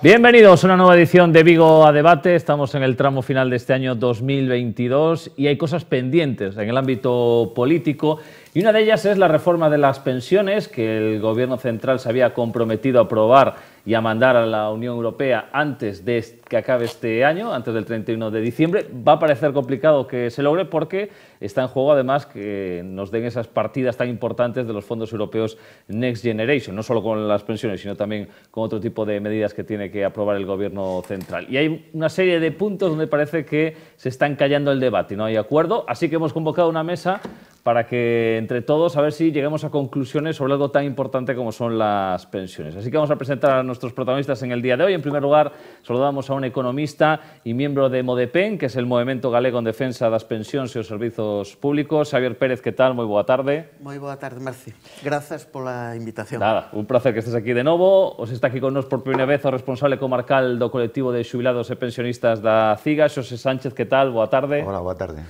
Bienvenidos a una nueva edición de Vigo a Debate. Estamos en el tramo final de este año 2022 y hay cosas pendientes en el ámbito político y una de ellas es la reforma de las pensiones que el Gobierno central se había comprometido a aprobar y a mandar a la Unión Europea antes de que acabe este año, antes del 31 de diciembre. Va a parecer complicado que se logre porque está en juego además que nos den esas partidas tan importantes de los fondos europeos Next Generation, no solo con las pensiones, sino también con otro tipo de medidas que tiene que aprobar el Gobierno central. Y hay una serie de puntos donde parece que se está encallando el debate y no hay acuerdo, así que hemos convocado una mesa para que entre todos a ver si lleguemos a conclusiones sobre algo tan importante como son las pensiones. Así que vamos a presentar a nuestros protagonistas en el día de hoy. En primer lugar, saludamos a un economista y miembro de Modepen, que es el Movemento Galego en Defensa das Pensións e os Servizos Públicos. Xavier Pérez, que tal? Moi boa tarde. Moi boa tarde, Marci. Grazas pola invitación. Nada, un placer que estés aquí de novo. Os está aquí con nos por primeira vez o responsable comarcal do colectivo de xubilados e pensionistas da CIGA, Xosé Sánchez, que tal? Boa tarde. Hola, boa tarde.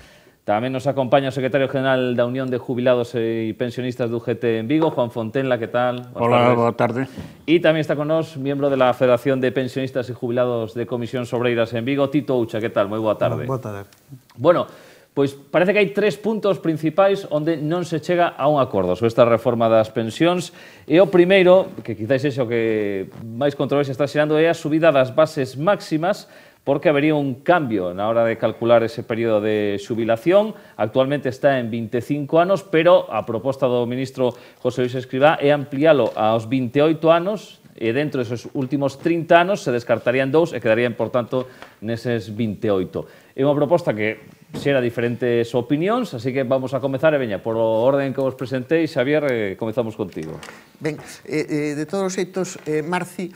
Tamén nos acompaña o secretario general da Unión de Jubilados e Pensionistas do UGT en Vigo, Juan Fontenla, que tal? Hola, boa tarde. E tamén está con nos, miembro de la Federación de Pensionistas e Jubilados de Comisións Obreiras en Vigo, Tito Ucha, que tal? Moi boa tarde. Boa tarde. Bueno, pois parece que hai tres puntos principais onde non se chega a un acordo sobre esta reforma das pensións. E o primeiro, que quizáis é o que máis controversia está xerando, é a subida das bases máximas, porque habería un cambio na hora de calcular ese período de xubilación. Actualmente está en 25 anos, pero a proposta do ministro José Luis Escrivá é ampliálo aos 28 anos, e dentro desos últimos 30 anos se descartarían 2 e quedarían, por tanto, neses 28. É unha proposta que xera diferentes opinións, así que vamos a comezar, e veña, por o orden que vos presentei, Xavier, comezamos contigo. Ben, de todos os xeitos, Marci,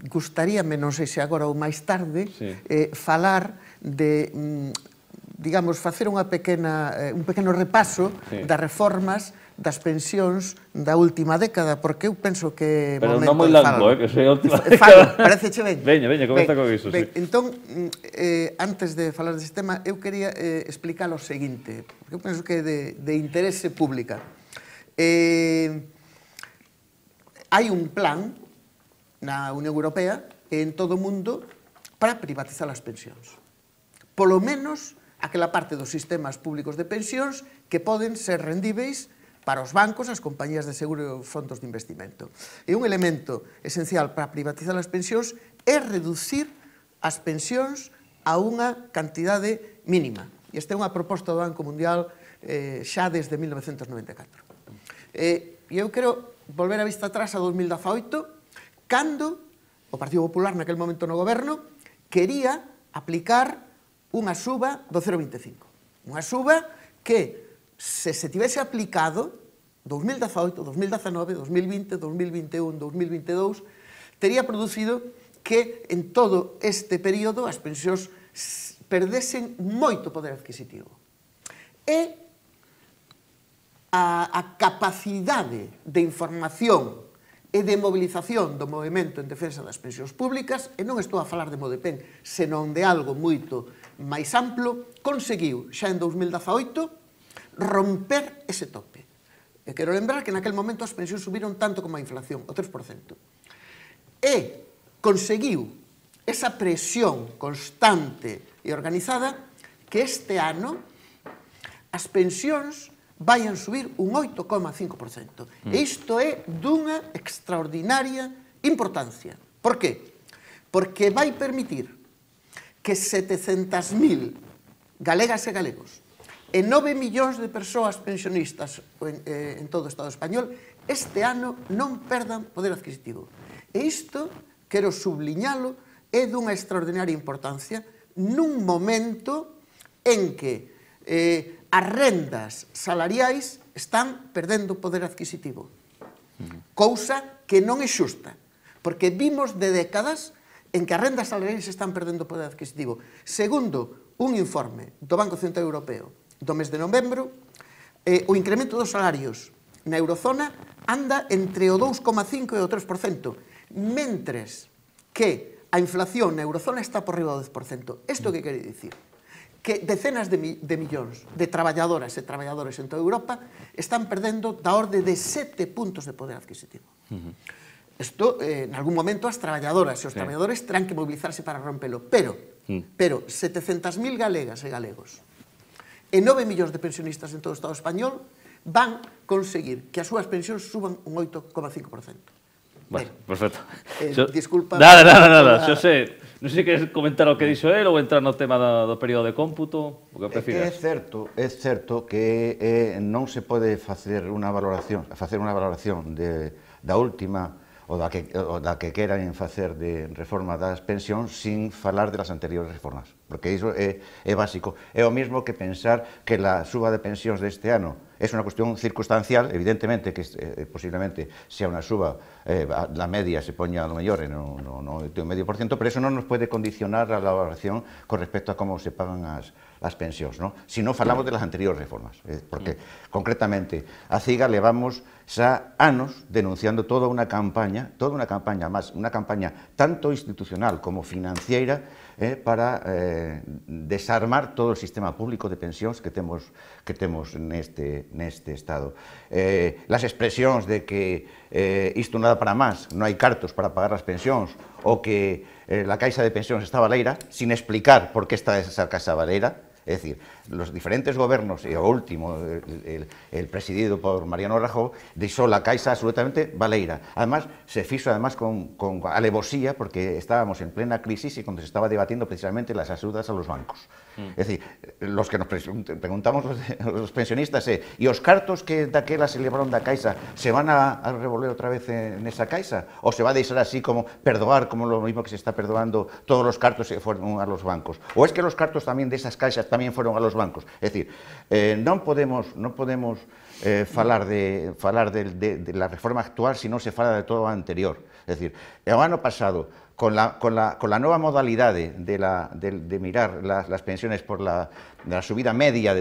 gustaríame, non sei se agora ou máis tarde, falar de, digamos, facer un pequeno repaso das reformas das pensións da última década, porque eu penso que... Pero non moi largo, que sei a última década. Pareceche ben? Veña, comeza con iso, sí. Entón, antes de falar deste tema, eu quería explicar o seguinte, porque eu penso que é de interese pública. Hai un plan na Unión Europea e en todo o mundo para privatizar as pensións. Polo menos aquela parte dos sistemas públicos de pensións que poden ser rendíveis para os bancos, as compañías de seguro e os fondos de investimento. E un elemento esencial para privatizar as pensións é reducir as pensións a unha cantidade mínima. E esta é unha proposta do Banco Mundial xa desde 1994. E eu quero volver a vista atrás a 2018, cando o Partido Popular, naquele momento no goberno, quería aplicar unha suba do 0,25. Unha suba que, se tivese aplicado 2018, 2019, 2020, 2021, 2022, tería producido que en todo este período as pensións perdesen moito poder adquisitivo. E a capacidade de información e de mobilización do movimento en defensa das pensións públicas, e non estou a falar de Modepen, senón de algo moito máis amplo, conseguiu xa en 2018 romper ese tope. E quero lembrar que naquel momento as pensións subiron tanto como a inflación, o 3%. E conseguiu esa presión constante e organizada que este ano as pensións vayan subir un 8,5%. E isto é dunha extraordinaria importancia. Por qué? Porque vai permitir que 700.000 galegas e galegos e 9 millóns de persoas pensionistas en todo o Estado español este ano non perdan poder adquisitivo. E isto, quero subliñalo, é dunha extraordinaria importancia nun momento en que as rendas salariais están perdendo poder adquisitivo. Cousa que non é xusta, porque vimos de décadas en que as rendas salariais están perdendo poder adquisitivo. Segundo un informe do Banco Central Europeo do mes de novembro, o incremento dos salarios na eurozona anda entre o 2,5% e o 3%, mentres que a inflación na eurozona está por riba do 10%. Isto que quere dicir? Que decenas de millóns de traballadoras e traballadores en toda Europa están perdendo da orde de 7 puntos de poder adquisitivo. Isto, en algún momento, as traballadoras e os traballadores terán que mobilizarse para rompelo. Pero 700.000 galegas e galegos e 9 millóns de pensionistas en todo o Estado español van conseguir que as súas pensións suban un 8,5%. Bueno, perfecto. Disculpa. Nada. Non sei se queres comentar o que dixo él ou entrar no tema do período de cómputo, o que prefires. É certo que non se pode facer unha valoración da última ou da que queran facer de reforma das pensións sin falar de las anteriores reformas, porque iso é básico. É o mesmo que pensar que a suba de pensións deste ano é unha cuestión circunstancial, evidentemente que posiblemente sea unha suba, la media se poña a lo mellor no 8,5%, pero eso non nos pode condicionar a la valoración con respecto a como se pagan as pensións, ¿no? Si non falamos de las anteriores reformas, porque concretamente a CIGA levamos xa anos denunciando toda unha campaña máis, unha campaña tanto institucional como financiera para desarmar todo o sistema público de pensións que temos neste Estado. Las expresións de que isto non dá para máis, non hai cartos para pagar as pensións, ou que la Caixa de Pensións está baleira, sin explicar por que está esa Caixa baleira. Es decir, los diferentes gobernos, e o último, el presidido por Mariano Rajoy, deixou la Caixa absolutamente baleira. Además, se fixo con alevosía, porque estábamos en plena crisis e cuando se estaba debatiendo precisamente las ayudas a los bancos. Es decir, los que nos preguntamos los pensionistas e os cartos que daquela se levaron da Caixa se van a revolver outra vez nesa Caixa? Ou se va a deixar así como perdoar, como lo mismo que se está perdoando todos los cartos que fueron a los bancos? Ou es que los cartos tamén desas caixas tamén foron a los bancos? Es decir, non podemos falar de la reforma actual si non se fala de todo o anterior. Es decir, o ano pasado, con la nueva modalidade de mirar las pensiones por la subida media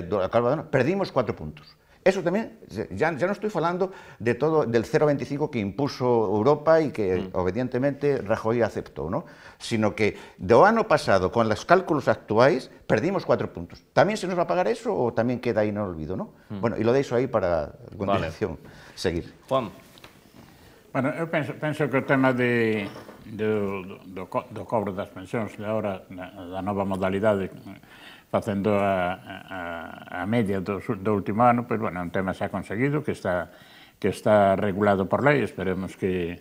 perdimos 4 puntos. Eso tamén, ya non estoy falando de todo, del 0,25 que impuso Europa e que obedientemente Rajoy aceptou, ¿no? Sino que do ano pasado, con los cálculos actuais, perdimos 4 puntos. Tamén se nos va a pagar eso ou tamén queda aí no olvido, ¿no? Bueno, e lo deixo aí para a continuación seguir. Juan. Bueno, eu penso que o tema do cobro das pensións agora, da nova modalidade, facendo a media do último ano, pois, bueno, é un tema xa conseguido, que está regulado por lei. Esperemos que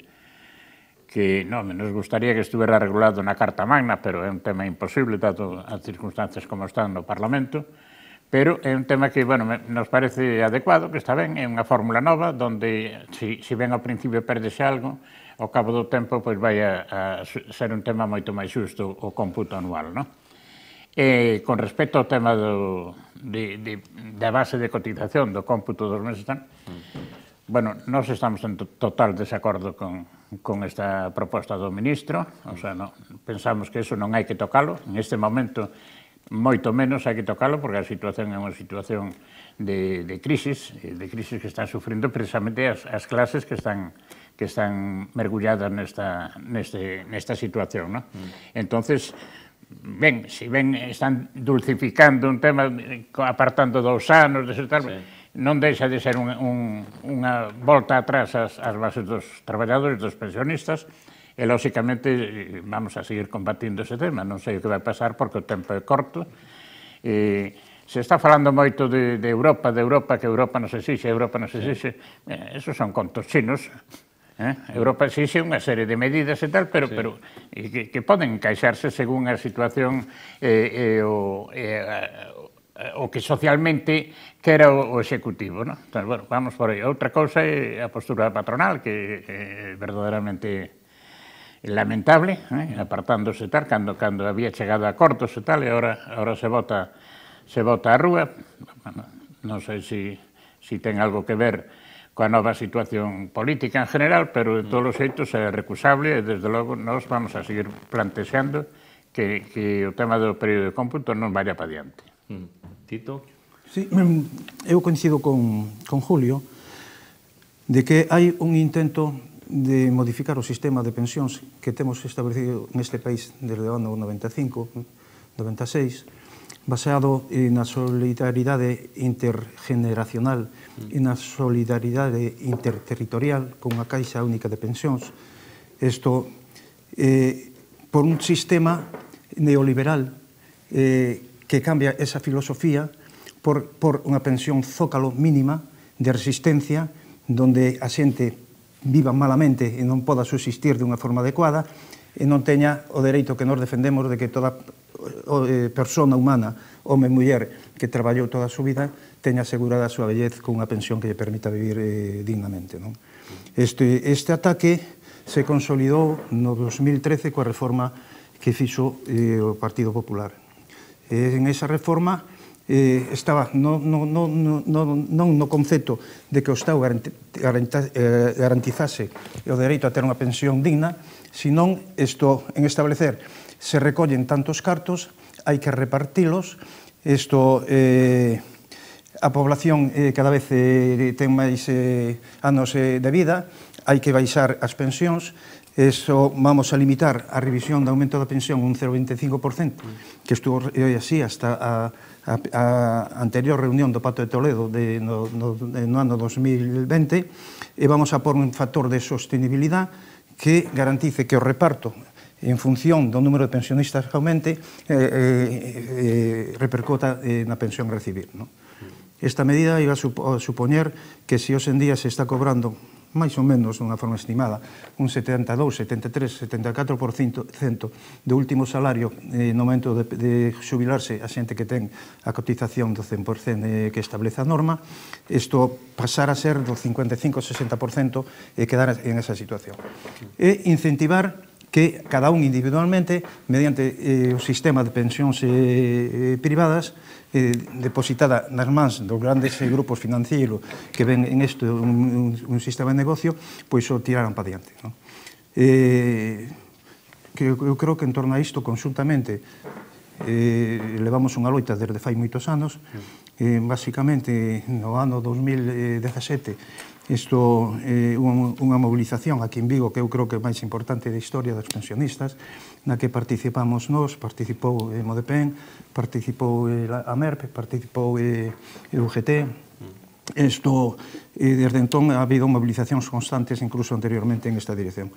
non, nos gustaría que estuvera regulado na Carta Magna, pero é un tema imposible, dado as circunstancias como están no Parlamento, pero é un tema que, bueno, nos parece adecuado, que está ben, é unha fórmula nova, donde, se ben ao principio perdese algo, ao cabo do tempo, pois vai a ser un tema moito máis xusto o cómputo anual, non? Con respecto ao tema da base de cotización do cómputo dos meses, bueno, nós estamos en total desacordo con esta proposta do ministro, o sea, pensamos que eso non hai que tocalo, en este momento moito menos hai que tocalo, porque a situación é unha situación de crisis que están sufrindo precisamente as clases que están mergulladas nesta situación, non? Entonces, ben, se ben están dulcificando un tema, apartando 2 anos, non deixa de ser unha volta atrás ás bases dos traballadores, dos pensionistas, e, lóxicamente, vamos a seguir combatindo ese tema. Non sei o que vai pasar, porque o tempo é corto. Se está falando moito de Europa, que Europa nos exixe, esos son contos chinos. Europa exixe unha serie de medidas e tal, pero que poden encaixarse según a situación o que socialmente quera o executivo, non? Entón, bueno, vamos por aí. Outra cousa é a postura patronal, que é verdadeiramente lamentable, apartándose tal, cando había chegado a acordos e tal, e agora se vota á rúa. Non sei se ten algo que ver coa nova situación política en general, pero de todos os xeitos é recusable, e desde logo nós vamos a seguir plantexando que o tema do período de cómputo non vaya para diante. Tito? Sí, eu coincido con Julio de que hai un intento de modificar o sistema de pensións que temos establecido neste país desde o ano 95, 96, baseado na solidaridade intergeneracional e na solidaridade interterritorial con a Caixa Única de Pensións Esto, por un sistema neoliberal que cambia esa filosofía por unha pensión zócalo mínima de resistencia donde a xente viva malamente e non poda subsistir de unha forma adecuada e non teña o dereito que nos defendemos de que toda persona humana, home e muller que traballou toda a súa vida teña asegurada a súa vellez con unha pensión que lle permita vivir dignamente. Este ataque se consolidou no 2013 coa reforma que fixo o Partido Popular. En esa reforma estaba non no concepto de que o Estado garantizase o dereito a ter unha pensión digna, senón en establecer se recollen tantos cartos, hai que repartilos, a población cada vez ten máis anos de vida, hai que baixar as pensións, vamos a limitar a revisión de aumento da pensión un 0,25%, que estuvo así hasta a anterior reunión do Pacto de Toledo no ano 2020, e vamos a pôr un factor de sostenibilidade que garantice que o reparto en función do número de pensionistas que aumente repercuta na pensión a recibir. Esta medida iba a supoñer que se hoxe en día se está cobrando máis ou menos, dunha forma estimada, un 72, 73, 74% do último salario no momento de xubilarse a xente que ten a cotización do 100% que establece a norma, isto pasar a ser do 55-60% e quedar en esa situación. E incentivar que cada un individualmente, mediante o sistema de pensións privadas, depositada nas mans dos grandes grupos financeiros que ven en isto un sistema de negocio, pois o tiraran para diante. Eu creo que en torno a isto, conxuntamente, levamos unha loita desde fai moitos anos. Basicamente, no ano 2017, isto é unha mobilización aquí en Vigo que eu creo que é máis importante da historia dos pensionistas, na que participamos nós, participou Modepen, participou a MERP, participou o UGT. Desde entón ha habido movilizacións constantes, incluso anteriormente en esta dirección.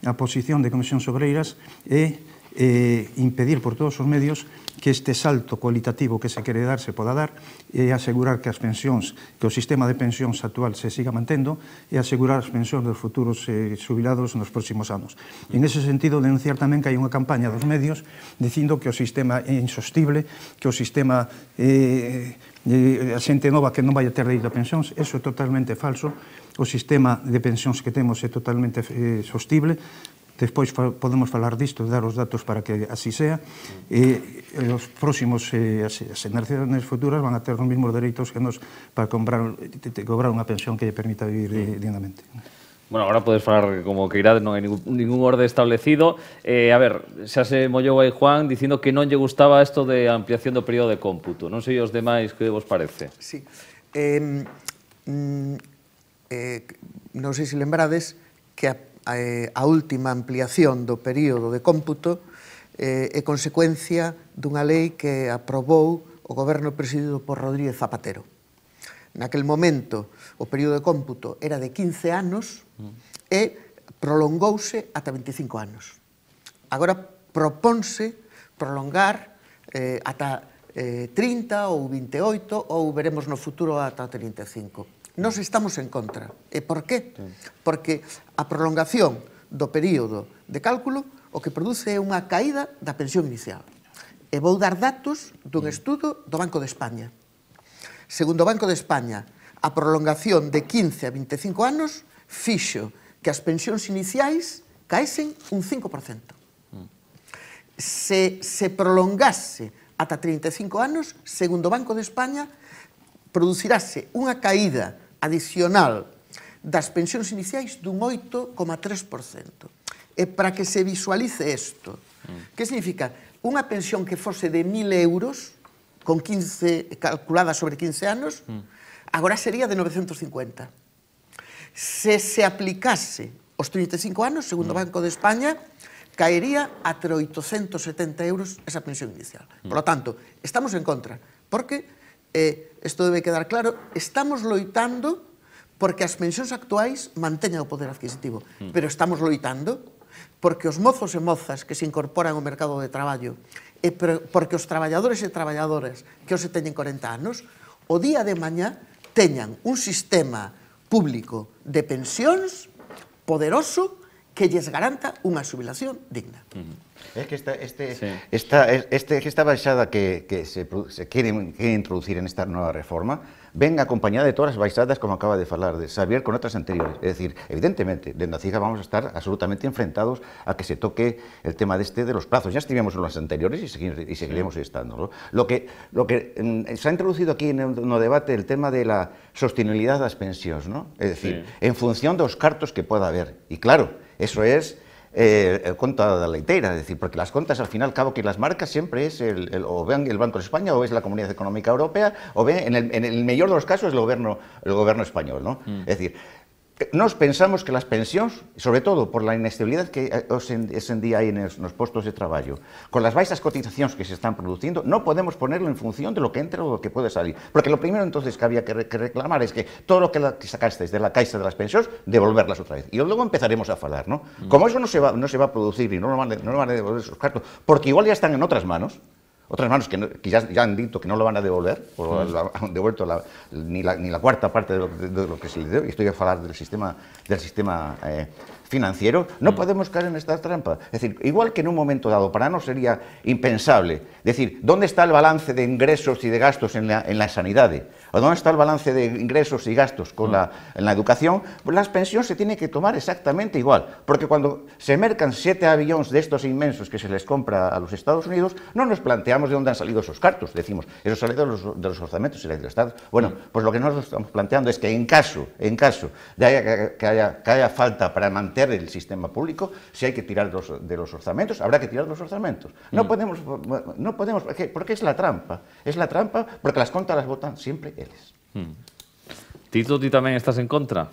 A posición de Comisións Obreiras é impedir por todos os medios que este salto cualitativo que se quere dar se poda dar e asegurar que as pensións, que o sistema de pensións actual se siga mantendo e asegurar as pensións dos futuros xubilados nos próximos anos. En ese sentido, denunciar tamén que hai unha campaña dos medios dicindo que o sistema é insostible, que o sistema a xente nova que non vai a ter dereito a pensións. Eso é totalmente falso. O sistema de pensións que temos é totalmente sostible. Despois podemos falar disto e dar os datos para que así sea. Os próximos, as generaciones futuras van a ter os mesmos dereitos que nos para cobrar unha pensión que lle permita vivir dignamente. Bueno, agora podes falar como que irades, non hai ningún orde establecido. A ver, xa se mollou aí Juan dicindo que non lle gustaba isto de ampliación do período de cómputo. Non sei os demais que vos parece. Sí. Non sei se lembrades que a última ampliación do período de cómputo é consecuencia dunha lei que aprobou o goberno presidido por Rodríguez Zapatero. Naquel momento, o período de cómputo era de 15 anos e prolongouse ata 25 anos. Agora propónse prolongar ata 30 ou 28 ou veremos no futuro ata 35. Nós estamos en contra. E por qué? Porque a prolongación do período de cálculo o que produce é unha caída da pensión inicial. E vou dar datos dun estudo do Banco de España. Segundo o Banco de España, a prolongación de 15 a 25 anos fixo que as pensións iniciais caesen un 5%. Se prolongase ata 35 anos, segundo o Banco de España, producirase unha caída adicional das pensións iniciais dun 8,3%. E para que se visualice isto, que significa? Unha pensión que fose de 1.000 euros, calculada sobre 15 anos, agora sería de 950. Se aplicase os 35 anos, segundo o Banco de España, caería a 870 euros esa pensión inicial. Por lo tanto, estamos en contra, porque isto debe quedar claro, estamos loitando porque as pensións actuais manteñan o poder adquisitivo, pero estamos loitando porque os mozos e mozas que se incorporan ao mercado de traballo e porque os traballadores e traballadoras que hoxe teñen 40 anos, o día de mañá teñan un sistema público de pensións poderoso que lles garanta unha xubilación digna. É que esta baixada que se quere introducir en esta nova reforma ven acompañada de todas as baixadas, como acaba de falar de Xavier, con outras anteriores. É dicir, evidentemente, dentro da CIGA vamos a estar absolutamente enfrentados a que se toque el tema de los plazos. Ya estivemos en las anteriores y seguiremos estando. Lo que se ha introducido aquí no debate el tema de la sostenibilidad das pensións, ¿no? É dicir, en función dos cartos que pueda haber. Y claro, eso es conta da leiteira, es decir, porque las contas al final cabo que las marcas siempre es o ven el Banco de España o es la Comunidad Económica Europea o ven en el mejor de los casos el gobierno español, ¿no? Es decir, nos pensamos que las pensións, sobre todo por la inestabilidad que hoxe en día hai nos postos de traballo, con las baixas cotizacións que se están producindo, no podemos ponerlo en función de lo que entra o lo que puede salir. Porque lo primero entonces que había que reclamar es que todo lo que sacasteis de la caixa de las pensións, devolverlas otra vez. Y luego empezaremos a falar, ¿no? Como eso no se va a producir y no van a devolver esos cartos, porque igual ya están en otras manos que ya han dicho que no lo van a devolver, o han devuelto ni la cuarta parte de lo que se le dio, y estoy a hablar del sistema financiero, no podemos caer en esta trampa. Es decir, igual que en un momento dado, para nosotros sería impensable decir, ¿dónde está el balance de ingresos y de gastos en la sanidad? ¿O dónde está el balance de ingresos y gastos en la educación? Pues las pensiones se tienen que tomar exactamente igual, porque cuando se mercan 7 aviones de estos inmensos que se les compra a los Estados Unidos, no nos planteamos de dónde han salido esos cartos, decimos, eso sale de los orzamentos y del Estado. Bueno, pues lo que nosotros estamos planteando es que en caso de que haya falta para mantener el sistema público, si hay que tirar de los orzamentos, habrá que tirar de los orzamentos. No podemos, porque es la trampa porque las contas las votan siempre eles. Tito, ¿tú tamén estás en contra?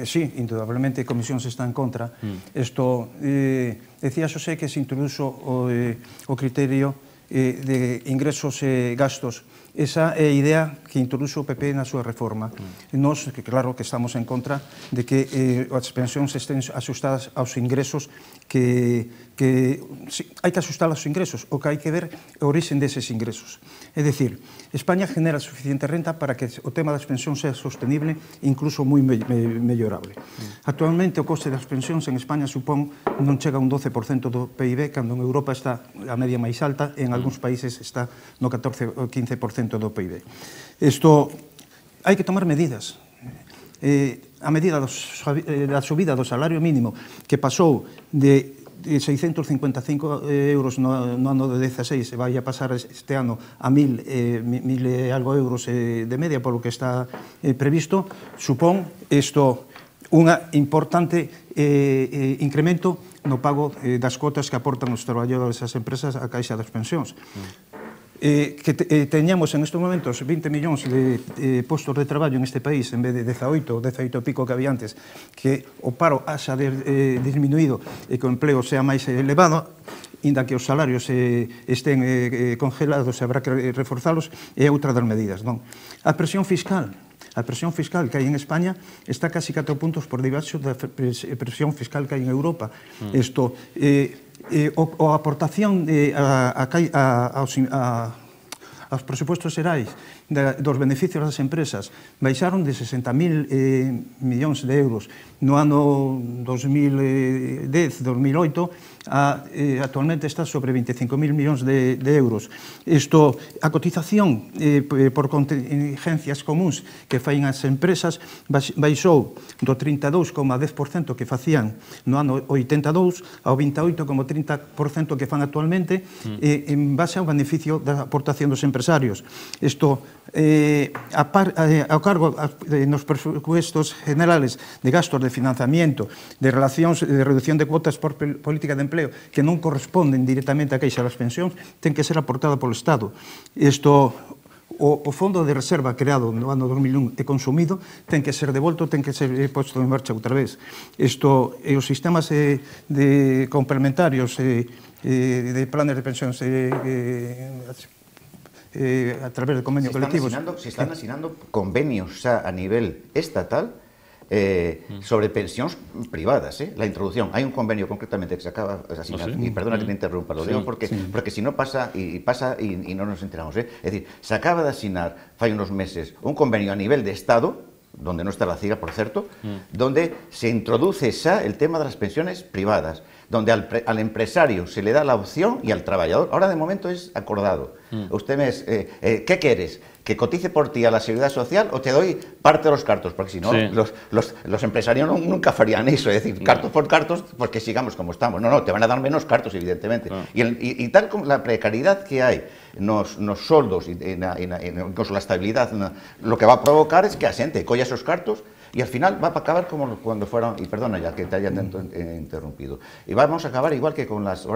Sí, indudablemente Comisión se está en contra. Esto, decía Xosé que se introduxo o criterio de ingresos e gastos. Esa é a idea que introduxo o PP na súa reforma. Nos, que claro que estamos en contra de que as pensións estén asustadas aos ingresos hai que asustar aos ingresos, o que hai que ver é o origen deses ingresos. É dicir, España genera suficiente renta para que o tema das pensións sea sostenible e incluso moi mellorable. Actualmente o coste das pensións en España supón non chega a un 12% do PIB, cando en Europa está a media máis alta e en algúns países está no 14 ou 15% do PIB. Isto, hai que tomar medidas. A medida da subida do salario mínimo que pasou de 655 euros no ano de 16 e vai a pasar este ano a 1000 e algo euros de media polo que está previsto, supón isto unha importante incremento no pago das cotas que aportan os traballadores das empresas á Caixa das Pensións. Que teñamos en estes momentos 20 millóns de postos de traballo en este país en vez de 18 e pico que había antes, que o paro haxa disminuído e que o empleo sea máis elevado, inda que os salarios estén congelados e habrá que reforzalos, é outra das medidas. A presión fiscal que hai en España está casi 4 puntos por debaixo da presión fiscal que hai en Europa. Isto, a aportación aos presupostos xerais dos beneficios das empresas baixaron de 60.000 millóns de euros no ano 2010-2008 actualmente está sobre 25.000 millóns de euros. Isto, a cotización por contingencias comuns que fain as empresas baixou do 32,10% que facían no ano 82 ao 28,30% que fan actualmente en base ao beneficio da aportación dos empresarios. Isto, ao cargo nos presupuestos generales de gastos de financiamiento, de relacións de reducción de cuotas por política de empleo que non corresponden directamente á Caixa das Pensións, ten que ser aportada polo Estado. Isto, o fondo de reserva creado no ano 2001 e consumido ten que ser devolto, ten que ser posto en marcha outra vez. Isto, os sistemas complementarios de planes de pensións a través de convenios colectivos. Se están asignando convenios a nivel estatal sobre pensións privadas, la introducción. Hai un convenio concretamente que se acaba de asignar, e perdona que te interrumpa, lo digo porque si no pasa y no nos enteramos. Es decir, se acaba de asignar, fai unos meses, un convenio a nivel de Estado, donde no está la CIGA, por cierto, donde se introduce xa el tema de las pensiones privadas, donde al empresario se le da la opción y al trabajador, ahora de momento es acordado. Usted me ¿qué quieres? ¿Que cotice por ti a la Seguridad Social o te doy parte de los cartos? Porque si no, los empresarios nunca farían eso, es decir, cartos por cartos, porque sigamos como estamos. No, te van a dar menos cartos, evidentemente. Y tal como la precariedad que hay nos soldos, incluso la estabilidad, lo que va a provocar es que a xente colla esos cartos y al final va a acabar como cuando fueron, y perdona ya que te haya interrumpido, y vamos a acabar igual que con las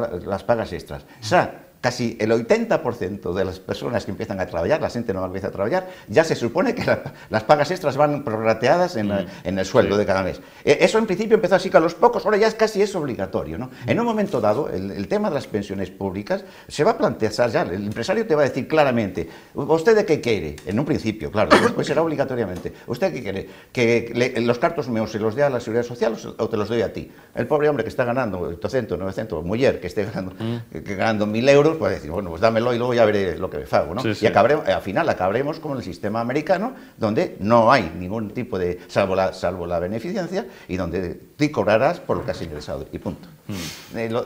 pagas extras. O sea, casi el 80% de las personas que empiezan a trabajar, la gente no empieza a trabajar, ya se supone que las pagas extras van prorrateadas en el sueldo de cada mes. Eso en principio empezó así que a los pocos, ahora ya casi es obligatorio, ¿no? En un momento dado, el tema de las pensiones públicas se va a plantear ya, el empresario te va a decir claramente, ¿usted de qué quiere? En un principio, claro, después será obligatoriamente. ¿Usted qué quiere? ¿Que los cartos meus se los dé a la Seguridad Social o te los doy a ti? El pobre hombre que está ganando 800, 900, mujer que esté ganando 1.000 euros, puede decir, bueno, pues dámelo y luego ya veré lo que me fago, ¿no? Y al final acabaremos como el sistema americano, donde no hay ningún tipo de, salvo la beneficencia, y donde tú cobrarás por lo que has ingresado, y punto.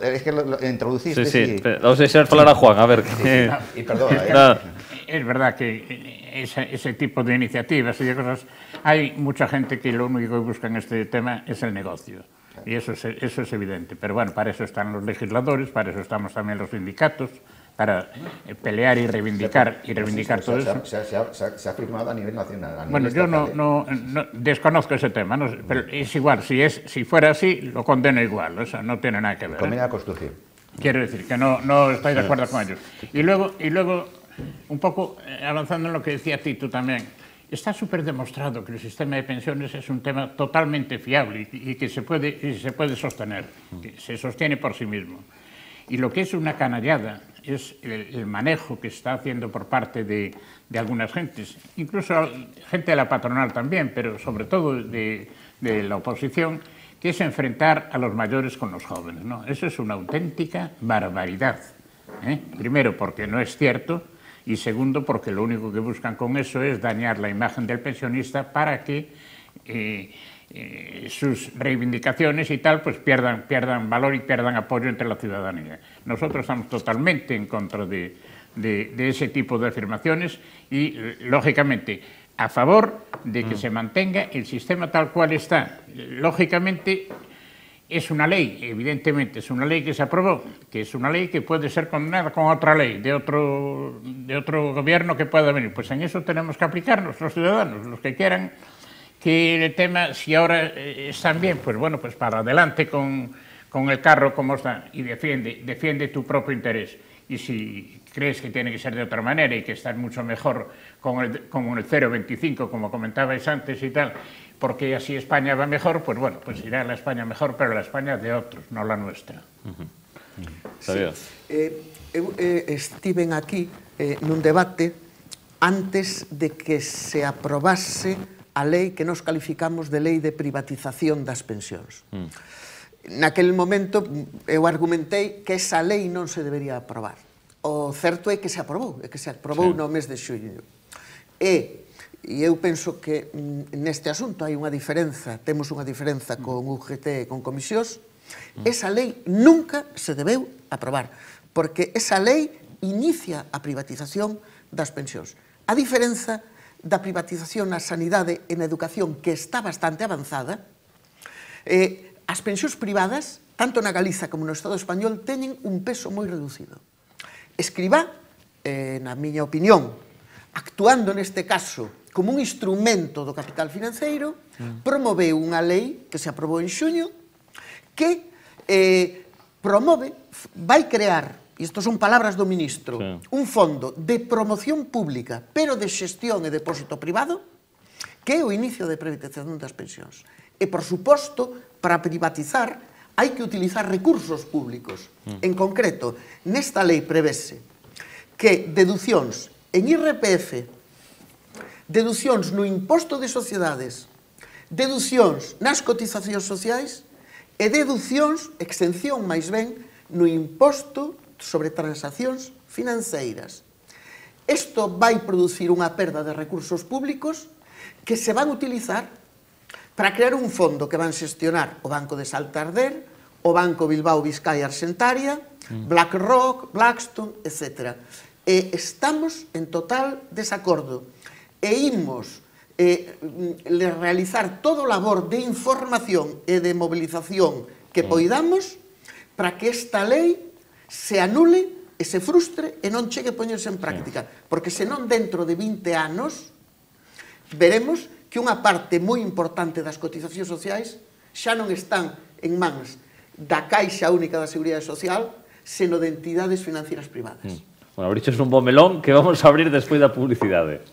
Es que lo introduciste... Sí. Vamos a dejar hablar a Juan, a ver... Y perdón, Es verdad que ese tipo de iniciativas y de cosas, hay mucha gente que lo único que busca en este tema es el negocio. Y eso es evidente. Pero bueno, para eso están los legisladores, para eso estamos también los sindicatos, para pelear y reivindicar todo eso. Se ha firmado a nivel nacional. Bueno, yo no desconozco ese tema, ¿no? Pero es igual, si fuera así, lo condeno igual, o sea, no tiene nada que ver. Condena a construcción. Quiero decir que no estoy de acuerdo con ellos. Y luego un poco avanzando en lo que decía Tito también, está súper demostrado que el sistema de pensiones es un tema totalmente fiable y que se puede sostener, que se sostiene por sí mismo. Y lo que es una canallada es el manejo que está haciendo por parte de algunas gentes, incluso gente de la patronal también, pero sobre todo de la oposición, que es enfrentar a los mayores con los jóvenes, ¿no? Eso es una auténtica barbaridad, ¿eh? Primero, porque no es cierto, y segundo, porque lo único que buscan con eso es dañar la imagen del pensionista para que sus reivindicaciones y tal pues pierdan valor y pierdan apoyo entre la ciudadanía. Nosotros estamos totalmente en contra de ese tipo de afirmaciones y, lógicamente, a favor de que se mantenga el sistema tal cual está. Lógicamente, es una ley, evidentemente, es una ley que se aprobó, que es una ley que puede ser combinada con otra ley de otro gobierno que pueda venir. Pues en eso tenemos que aplicarnos los ciudadanos, los que quieran que el tema, si ahora están bien, pues bueno, pues para adelante con el carro como está y defiende tu propio interés. Y si crees que tiene que ser de otra manera y que estás mucho mejor con el 0,25, como comentabais antes y tal, porque así España va mejor, pues bueno, pues irá a la España mejor, pero la España de otros, no la nuestra. Estiven aquí nun debate antes de que se aprobase a lei que nos calificamos de lei de privatización das pensións. Naquele momento eu argumentei que esa lei non se debería aprobar. O certo é que se aprobou, no mes de xuño. E eu penso que neste asunto hai unha diferenza, temos unha diferenza con UGT e con comisións. Esa lei nunca se debeu aprobar, porque esa lei inicia a privatización das pensións. A diferenza da privatización na sanidade e na educación, que está bastante avanzada, as pensións privadas, tanto na Galiza como no Estado español, teñen un peso moi reducido. Escribá, na miña opinión, actuando neste caso como un instrumento do capital financeiro, promoveu unha lei que se aprobou en xuño que vai crear, e isto son palabras do ministro, un fondo de promoción pública, pero de xestión e depósito privado, que é o inicio de privatización das pensións. E, por suposto, para privatizar hai que utilizar recursos públicos. En concreto, nesta lei prevese que deducións en IRPF, deducións no imposto de sociedades, deducións nas cotizacións sociais e deducións, exención máis ben, no imposto sobre transaccións financeiras. Isto vai producir unha perda de recursos públicos que se van utilizar para crear un fondo que van xestionar o Banco de Santander, o Banco Bilbao Vizcaya Argentaria, BlackRock, Blackstone, etc. E estamos en total desacordo e imos realizar todo o labor de información e de movilización que poidamos para que esta lei se anule e se frustre e non chegue a poñerse en práctica. Porque senón dentro de 20 anos veremos que unha parte moi importante das cotizacións sociais xa non están en mans da Caixa Única da Seguridade Social, seno de entidades financieras privadas. Bueno, abriches un bo melón que vamos a abrir despois da publicidade.